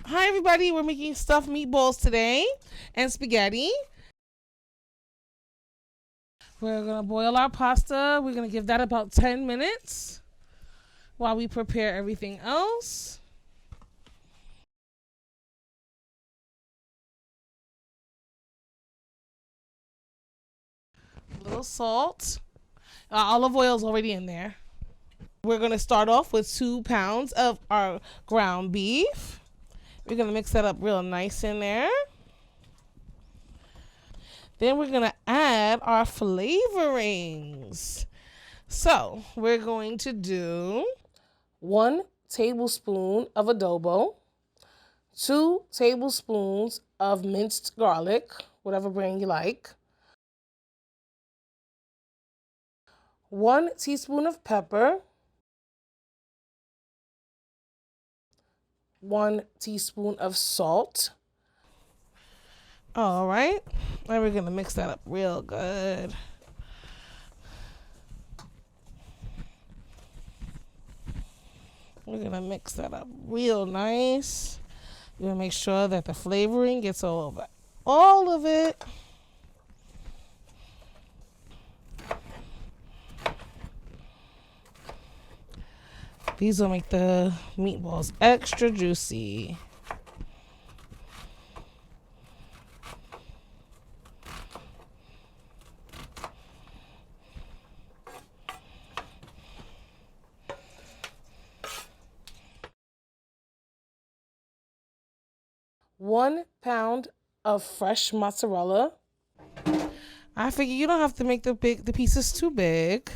Hi everybody, we're making stuffed meatballs today and spaghetti. We're gonna boil our pasta. We're gonna give that about 10 minutes while we prepare everything else. A little salt. Olive oil is already in there. We're gonna start off with 2 pounds of our ground beef. We're gonna mix that up real nice in there. Then we're gonna add our flavorings. So we're going to do 1 tablespoon of adobo, 2 tablespoons of minced garlic, whatever brand you like, 1 teaspoon of pepper, 1 teaspoon of salt. All right, and we're gonna mix that up real good. We're gonna mix that up real nice. We're gonna make sure that the flavoring gets all over all of it. These will make the meatballs extra juicy. One pound of fresh mozzarella. I figure you don't have to make the pieces too big.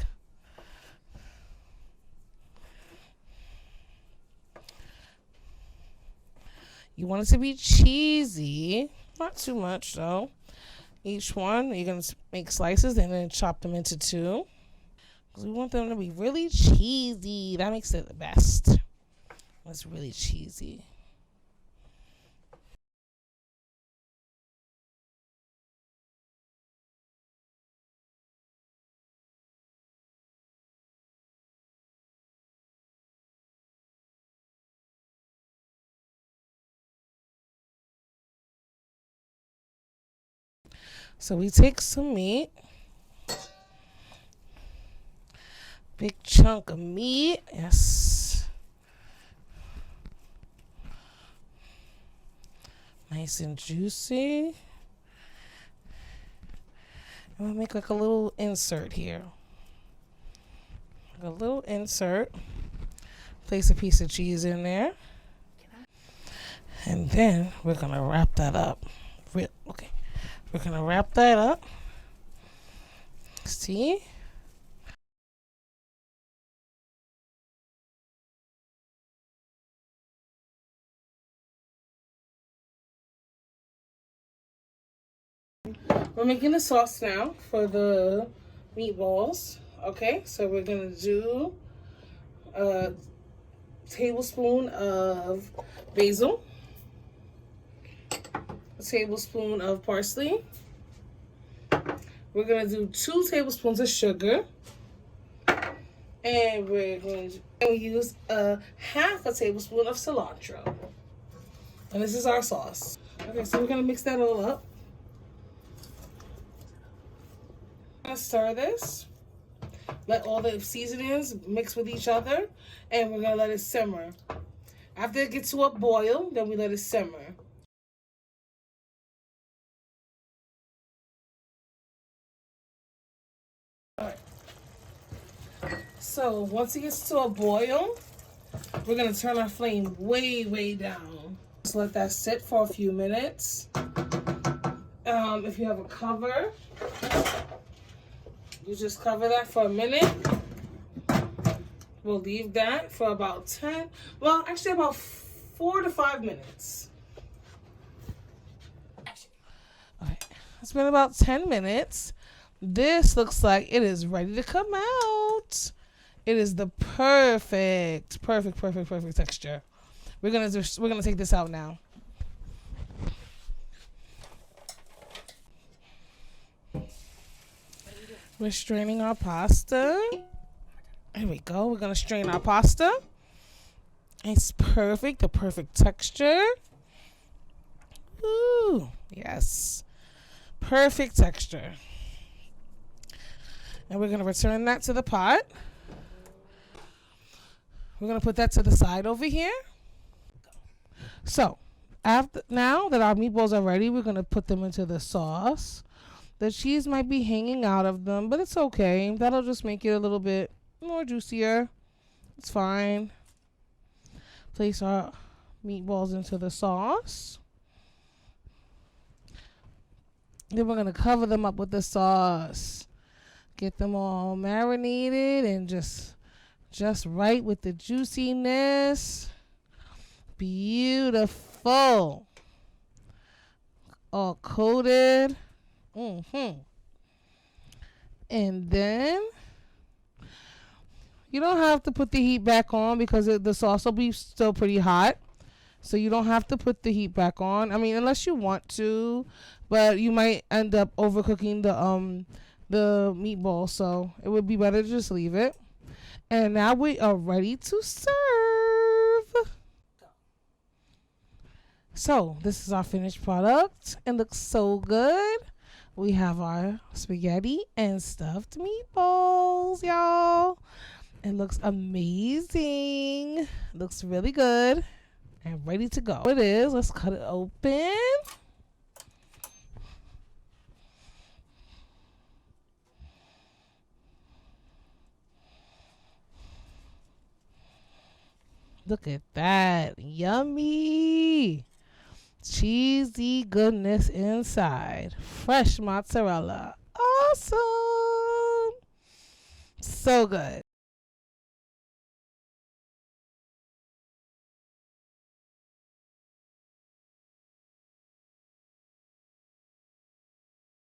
You want it to be cheesy, not too much though. Each one, you're gonna make slices and then chop them into 2. Because we want them to be really cheesy. That makes it the best. It's really cheesy. So we take some meat, big chunk of meat, yes. Nice and juicy. And we'll make like a little insert here. Like a little insert. Place a piece of cheese in there. And then we're gonna wrap that up. Okay. We're gonna wrap that up. See? We're making the sauce now for the meatballs. Okay, so we're gonna do a tablespoon of basil, a tablespoon of parsley. We're gonna do 2 tablespoons of sugar, and we're going to use a half a tablespoon of cilantro. And this is our sauce. Okay, so we're gonna mix that all up. I'm gonna stir this. Let all the seasonings mix with each other, and we're gonna let it simmer. After it gets to a boil, then we let it simmer. So once it gets to a boil, we're gonna turn our flame way down. Just let that sit for a few minutes. If you have a cover, you just cover that for a minute. We'll leave that for about 10, well, actually about 4 to 5 minutes. All right, it's been about 10 minutes. This looks like it is ready to come out. It is the perfect texture. We're gonna take this out now. We're straining our pasta. Here we go. We're gonna strain our pasta. It's perfect, the perfect texture. Ooh, yes. Perfect texture. And we're going to return that to the pot. We're going to put that to the side over here. So, now that our meatballs are ready, we're going to put them into the sauce. The cheese might be hanging out of them, but it's okay. That'll just make it a little bit more juicier. It's fine. Place our meatballs into the sauce. Then we're going to cover them up with the sauce. Get them all marinated and just right with the juiciness. Beautiful. All coated. And then you don't have to put the heat back on because the sauce will be still pretty hot. So you don't have to put the heat back on. I mean, unless you want to, but you might end up overcooking the meatball. So it would be better to just leave it. And now we are ready to serve. So this is our finished product. It looks so good. We have our spaghetti and stuffed meatballs, y'all. It looks amazing. Looks really good and ready to go. It is. Let's cut it open. Look at that. Yummy. Cheesy goodness inside. Fresh mozzarella. Awesome. So good.